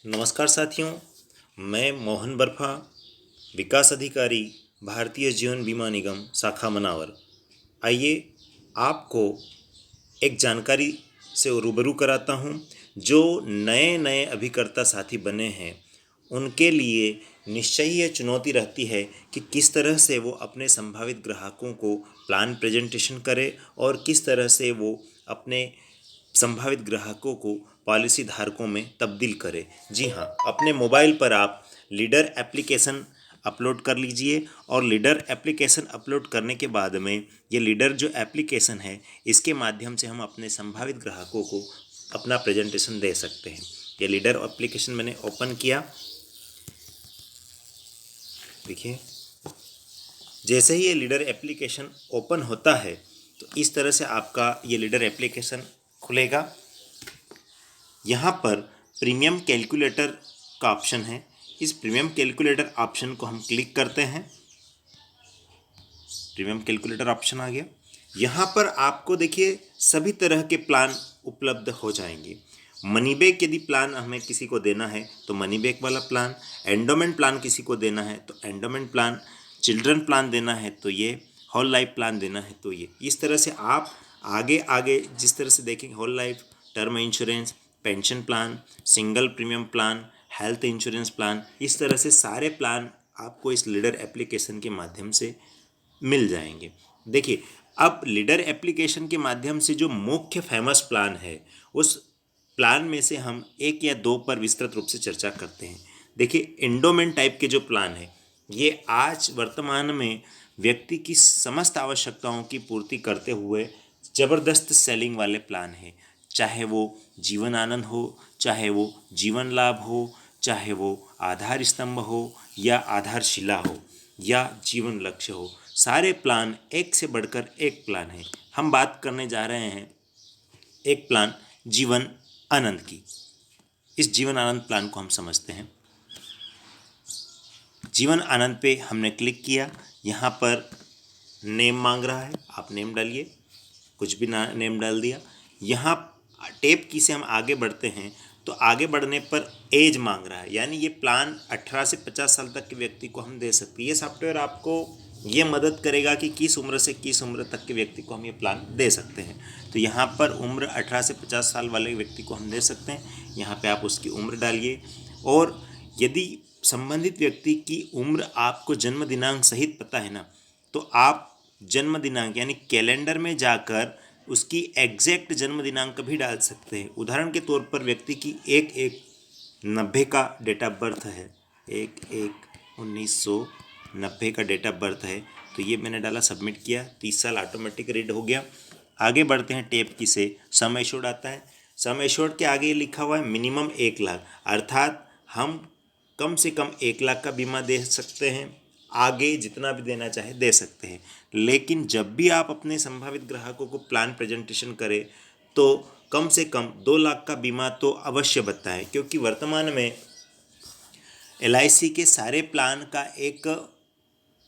नमस्कार साथियों, मैं मोहन बर्फा, विकास अधिकारी, भारतीय जीवन बीमा निगम शाखा मनावर। आइए आपको एक जानकारी से रूबरू कराता हूं। जो नए नए अभिकर्ता साथी बने हैं उनके लिए निश्चय ही ये चुनौती रहती है कि किस तरह से वो अपने संभावित ग्राहकों को प्लान प्रेजेंटेशन करें और किस तरह से वो अपने संभावित ग्राहकों को पॉलिसी धारकों में तब्दील करें। जी हाँ, अपने मोबाइल पर आप लीडर एप्लीकेशन अपलोड कर लीजिए और लीडर एप्लीकेशन अपलोड करने के बाद में ये लीडर जो एप्लीकेशन है इसके माध्यम से हम अपने संभावित ग्राहकों को अपना प्रेजेंटेशन दे सकते हैं। ये लीडर एप्लीकेशन मैंने ओपन किया। देखिए, जैसे ही ये लीडर एप्लीकेशन ओपन होता है तो इस तरह से आपका ये लीडर एप्लीकेशन खुलेगा। यहाँ पर प्रीमियम कैलकुलेटर का ऑप्शन है। इस प्रीमियम कैलकुलेटर ऑप्शन को हम क्लिक करते हैं। प्रीमियम कैलकुलेटर ऑप्शन आ गया। यहाँ पर आपको देखिए सभी तरह के प्लान उपलब्ध हो जाएंगे। मनी बैक यदि प्लान हमें किसी को देना है तो मनी बैक वाला प्लान, एंडोमेंट प्लान किसी को देना है तो एंडोमेंट प्लान, चिल्ड्रन प्लान देना है तो ये, होल लाइफ प्लान देना है तो ये। इस तरह से आप आगे आगे जिस तरह से देखेंगे, whole life, term insurance, pension plan, single premium plan, health insurance plan, इस तरह से सारे प्लान आपको इस लीडर एप्लीकेशन के माध्यम से मिल जाएंगे। देखिए, अब लीडर एप्लीकेशन के माध्यम से जो मुख्य फेमस प्लान है उस प्लान में से हम एक या दो पर विस्तृत रूप से चर्चा करते हैं। देखिए, एंडोमेंट टाइप के जो प्लान है ये आज वर्तमान में व्यक्ति की समस्त आवश्यकताओं की पूर्ति करते हुए ज़बरदस्त सेलिंग वाले प्लान है। चाहे वो जीवन आनंद हो, चाहे वो जीवन लाभ हो, चाहे वो आधार स्तंभ हो या आधारशिला हो या जीवन लक्ष्य हो, सारे प्लान एक से बढ़कर एक प्लान है। हम बात करने जा रहे हैं एक प्लान जीवन आनंद की। इस जीवन आनंद प्लान को हम समझते हैं। जीवन आनंद पे हमने क्लिक किया। यहाँ पर नेम मांग रहा है, आप नेम डालिए, कुछ भी ना नेम डाल दिया। यहाँ टैब की से हम आगे बढ़ते हैं तो आगे बढ़ने पर एज मांग रहा है, यानी ये प्लान 18 से 50 साल तक के व्यक्ति को हम दे सकते हैं। ये सॉफ्टवेयर आपको ये मदद करेगा कि किस उम्र से किस उम्र तक के व्यक्ति को हम ये प्लान दे सकते हैं। तो यहाँ पर उम्र 18 से 50 साल वाले व्यक्ति को हम दे सकते हैं। यहाँ पे आप उसकी उम्र डालिए और यदि संबंधित व्यक्ति की उम्र आपको जन्म दिनांक सहित पता है ना, तो आप जन्म दिनांक यानी कैलेंडर में जाकर उसकी एग्जैक्ट जन्म दिनांक भी डाल सकते हैं। उदाहरण के तौर पर व्यक्ति की 1/1/90 का डेट ऑफ बर्थ है, 1/1/1990 का डेट ऑफ बर्थ है, तो ये मैंने डाला, सबमिट किया, 30 साल ऑटोमेटिक रीड हो गया। आगे बढ़ते हैं टैब की से सम एश्योर्ड आता है। सम एश्योर्ड के आगे लिखा हुआ है मिनिमम 1 लाख, अर्थात हम कम से कम 1 लाख का बीमा दे सकते हैं, आगे जितना भी देना चाहे दे सकते हैं। लेकिन जब भी आप अपने संभावित ग्राहकों को प्लान प्रेजेंटेशन करें तो कम से कम 2 लाख का बीमा तो अवश्य बताएं, क्योंकि वर्तमान में LIC के सारे प्लान का एक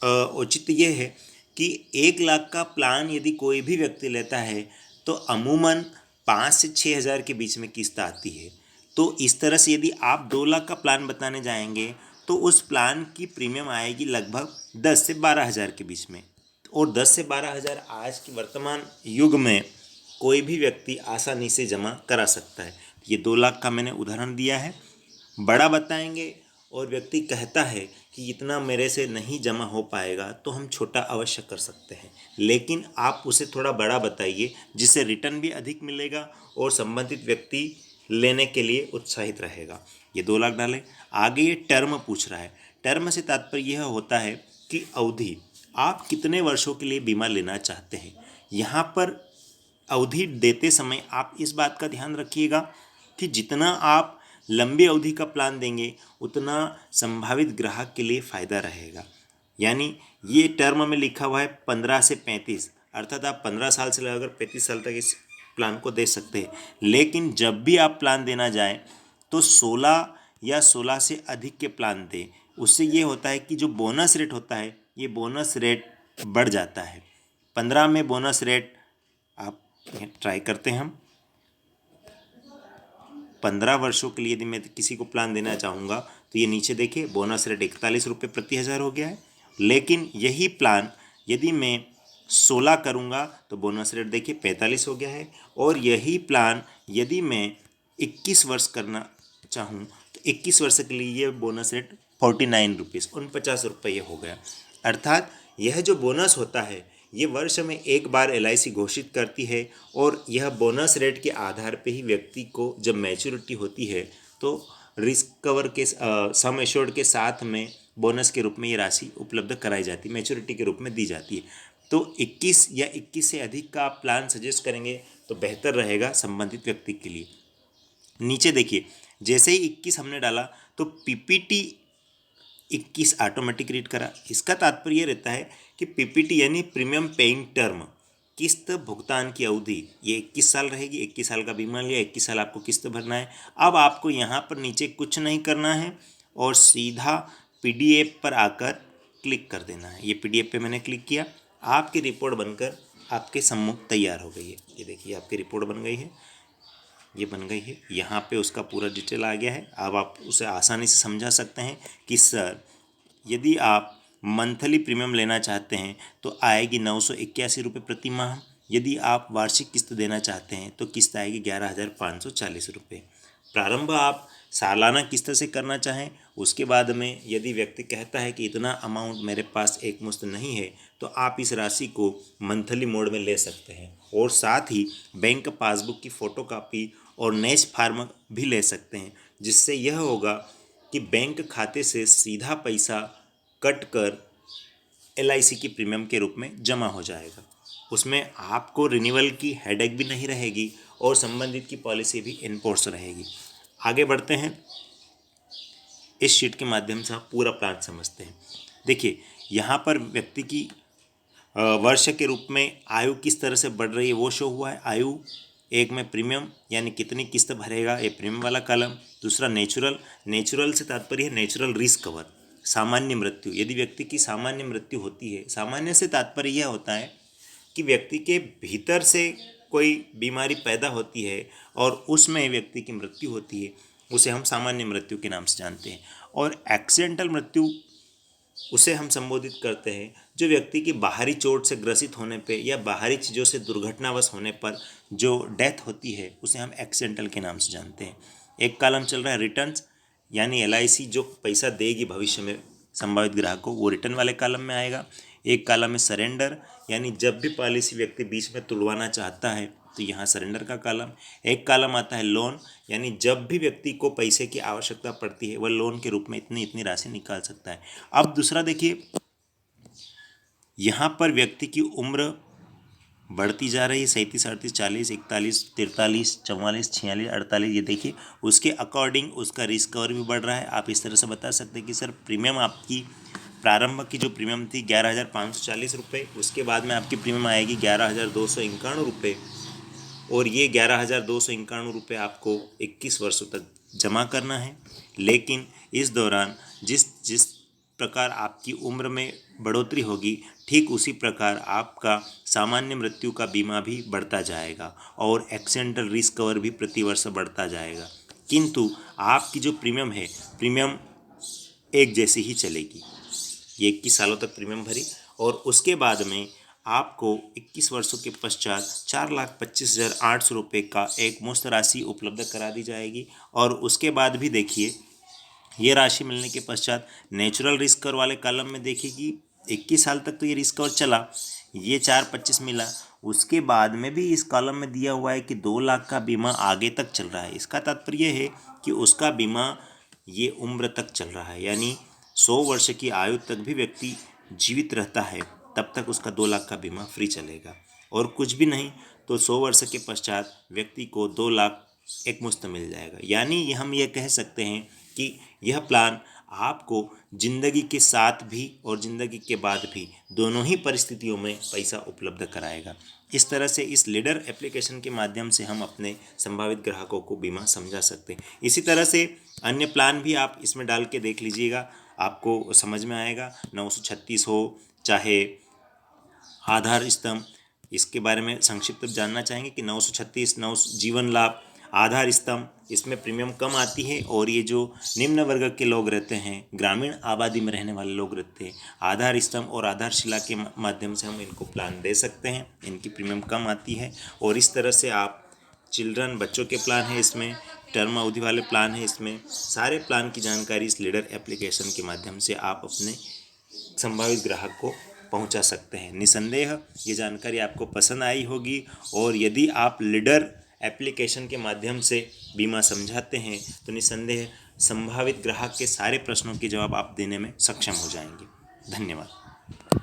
औचित्य ये है कि 1 लाख का प्लान यदि कोई भी व्यक्ति लेता है तो अमूमन 5 से 6 हज़ार के बीच में किस्त आती है। तो इस तरह से यदि आप 2 लाख का प्लान बताने जाएंगे तो उस प्लान की प्रीमियम आएगी लगभग 10 से 12 हज़ार के बीच में। और 10 से 12 हज़ार आज के वर्तमान युग में कोई भी व्यक्ति आसानी से जमा करा सकता है। ये 2 लाख का मैंने उदाहरण दिया है। बड़ा बताएंगे और व्यक्ति कहता है कि इतना मेरे से नहीं जमा हो पाएगा तो हम छोटा अवश्य कर सकते हैं, लेकिन आप उसे थोड़ा बड़ा बताइए जिससे रिटर्न भी अधिक मिलेगा और संबंधित व्यक्ति लेने के लिए उत्साहित रहेगा। ये 2 लाख डालें। आगे ये टर्म पूछ रहा है। टर्म से तात्पर्य यह होता है कि अवधि, आप कितने वर्षों के लिए बीमा लेना चाहते हैं। यहाँ पर अवधि देते समय आप इस बात का ध्यान रखिएगा कि जितना आप लंबी अवधि का प्लान देंगे उतना संभावित ग्राहक के लिए फ़ायदा रहेगा। यानी ये टर्म में लिखा हुआ है 15 से 35, अर्थात आप 15 साल से लेकर 35 साल तक इस प्लान को दे सकते हैं। लेकिन जब भी आप प्लान देना जाएं तो 16 या 16 से अधिक के प्लान दें। उससे ये होता है कि जो बोनस रेट होता है ये बोनस रेट बढ़ जाता है। 15 में बोनस रेट आप ट्राई करते हैं हम। 15 वर्षों के लिए यदि मैं किसी को प्लान देना चाहूँगा तो ये नीचे देखिए बोनस रेट 41 रुपये प्रति हज़ार हो गया है। लेकिन यही प्लान यदि मैं 16 करूँगा तो बोनस रेट देखिए 45 हो गया है। और यही प्लान यदि मैं 21 वर्ष करना चाहूँ तो 21 वर्ष के लिए ये बोनस रेट 49 रुपीज़ 49 रुपये हो गया। अर्थात यह जो बोनस होता है ये वर्ष में एक बार LIC घोषित करती है और यह बोनस रेट के आधार पे ही व्यक्ति को जब मैच्योरिटी होती है तो रिस्क कवर के सम एश्योर्ड के साथ में बोनस के रूप में ये राशि उपलब्ध कराई जाती है, मैच्योरिटी के रूप में दी जाती है। तो 21 या 21 से अधिक का आप प्लान सजेस्ट करेंगे तो बेहतर रहेगा संबंधित व्यक्ति के लिए। नीचे देखिए जैसे ही 21 हमने डाला तो PPT 21 ऑटोमेटिक रीड करा। इसका तात्पर्य ये रहता है कि PPT यानी प्रीमियम पेइंग टर्म, किस्त भुगतान की अवधि ये 21 साल रहेगी। 21 साल का बीमा लिया, 21 साल आपको किस्त भरना है। अब आपको यहाँ पर नीचे कुछ नहीं करना है और सीधा PDF पर आकर क्लिक कर देना है। ये PDF पे मैंने क्लिक किया, आपकी रिपोर्ट बनकर आपके सम्मुख तैयार हो गई है। ये देखिए आपकी रिपोर्ट बन गई है, ये बन गई है। यहाँ पे उसका पूरा डिटेल आ गया है। अब आप उसे आसानी से समझा सकते हैं कि सर यदि आप मंथली प्रीमियम लेना चाहते हैं तो आएगी 981 रुपये प्रति माह। यदि आप वार्षिक किस्त देना चाहते हैं तो किस्त आएगी 11,540 रुपये। प्रारंभ आप सालाना किस्त से करना चाहें, उसके बाद में यदि व्यक्ति कहता है कि इतना अमाउंट मेरे पास एक मुश्त नहीं है तो आप इस राशि को मंथली मोड में ले सकते हैं। और साथ ही बैंक पासबुक की फ़ोटोकॉपी और नेस फार्म भी ले सकते हैं, जिससे यह होगा कि बैंक खाते से सीधा पैसा कट कर LIC की प्रीमियम के रूप में जमा हो जाएगा। उसमें आपको रिन्यूअल की हेडेक भी नहीं रहेगी और संबंधित की पॉलिसी भी इनफोर्स रहेगी। आगे बढ़ते हैं, इस शीट के माध्यम से आप पूरा प्लान समझते हैं। देखिए यहाँ पर व्यक्ति की वर्ष के रूप में आयु किस तरह से बढ़ रही है वो शो हुआ है। आयु एक में प्रीमियम यानी कितनी किस्त भरेगा, ये प्रीमियम वाला कॉलम। दूसरा नेचुरल से तात्पर्य है नेचुरल रिस्क कवर, सामान्य मृत्यु। यदि व्यक्ति की सामान्य मृत्यु होती है, सामान्य से तात्पर्य यह होता है कि व्यक्ति के भीतर से कोई बीमारी पैदा होती है और उसमें व्यक्ति की मृत्यु होती है, उसे हम सामान्य मृत्यु के नाम से जानते हैं। और एक्सीडेंटल मृत्यु उसे हम संबोधित करते हैं जो व्यक्ति की बाहरी चोट से ग्रसित होने पे या बाहरी चीज़ों से दुर्घटनावश होने पर जो डेथ होती है उसे हम एक्सीडेंटल के नाम से जानते हैं। एक कॉलम चल रहा है रिटर्न्स, यानी LIC जो पैसा देगी भविष्य में संभावित ग्राहक को, वो रिटर्न वाले कॉलम में आएगा। एक कॉलम में सरेंडर, यानी जब भी पॉलिसी व्यक्ति बीच में तुड़वाना चाहता है तो यहाँ सरेंडर का कॉलम। एक कॉलम आता है लोन, यानी जब भी व्यक्ति को पैसे की आवश्यकता पड़ती है वह लोन के रूप में इतनी इतनी राशि निकाल सकता है। अब दूसरा देखिए, यहाँ पर व्यक्ति की उम्र बढ़ती जा रही है, 37, 38, 40, 41, 43, 44, 46, 48। ये देखिए उसके अकॉर्डिंग उसका रिस्क कवर भी बढ़ रहा है। आप इस तरह से बता सकते हैं कि सर प्रीमियम आपकी प्रारंभ की जो प्रीमियम थी 11,540 रुपये, उसके बाद में आपकी प्रीमियम आएगी 11,291 रुपये। और ये 11,291 रुपये आपको 21 वर्षों तक जमा करना है। लेकिन इस दौरान जिस प्रकार आपकी उम्र में बढ़ोतरी होगी ठीक उसी प्रकार आपका सामान्य मृत्यु का बीमा भी बढ़ता जाएगा और एक्सीडेंटल रिस्क कवर भी प्रति वर्ष बढ़ता जाएगा। किंतु आपकी जो प्रीमियम है, प्रीमियम एक जैसी ही चलेगी। ये 21 सालों तक प्रीमियम भरी और उसके बाद में आपको 21 वर्षों के पश्चात 4,25,800 रुपये का एक मुश्त राशि उपलब्ध करा दी जाएगी। और उसके बाद भी देखिए ये राशि मिलने के पश्चात नेचुरल रिस्क कवर वाले कॉलम में देखिए कि 21 साल तक तो ये रिस्क कवर चला, ये 4,25 मिला। उसके बाद में भी इस कॉलम में दिया हुआ है कि 2 लाख का बीमा आगे तक चल रहा है। इसका तात्पर्य है कि उसका बीमा ये उम्र तक चल रहा है, यानी 100 वर्ष की आयु तक भी व्यक्ति जीवित रहता है तब तक उसका 2 लाख का बीमा फ्री चलेगा। और कुछ भी नहीं तो 100 वर्ष के पश्चात व्यक्ति को 2 लाख एक मुश्त मिल जाएगा। यानी हम ये कह सकते हैं कि यह प्लान आपको ज़िंदगी के साथ भी और ज़िंदगी के बाद भी दोनों ही परिस्थितियों में पैसा उपलब्ध कराएगा। इस तरह से इस लीडर एप्लीकेशन के माध्यम से हम अपने संभावित ग्राहकों को बीमा समझा सकते हैं। इसी तरह से अन्य प्लान भी आप इसमें डाल के देख लीजिएगा, आपको समझ में आएगा। 936 हो चाहे आधार स्तंभ, इसके बारे में संक्षिप्त जानना चाहेंगे कि 936 9 जीवन लाभ आधार स्तंभ, इसमें प्रीमियम कम आती है और ये जो निम्न वर्ग के लोग रहते हैं, ग्रामीण आबादी में रहने वाले लोग रहते हैं, आधार स्तंभ और आधारशिला के माध्यम से हम इनको प्लान दे सकते हैं, इनकी प्रीमियम कम आती है। और इस तरह से आप चिल्ड्रन बच्चों के प्लान है, इसमें टर्म अवधि वाले प्लान है, इसमें सारे प्लान की जानकारी इस लीडर एप्लीकेशन के माध्यम से आप अपने संभावित ग्राहक को पहुंचा सकते हैं। निसंदेह ये जानकारी आपको पसंद आई होगी और यदि आप लीडर एप्लीकेशन के माध्यम से बीमा समझाते हैं तो निसंदेह संभावित ग्राहक के सारे प्रश्नों के जवाब आप देने में सक्षम हो जाएंगे। धन्यवाद।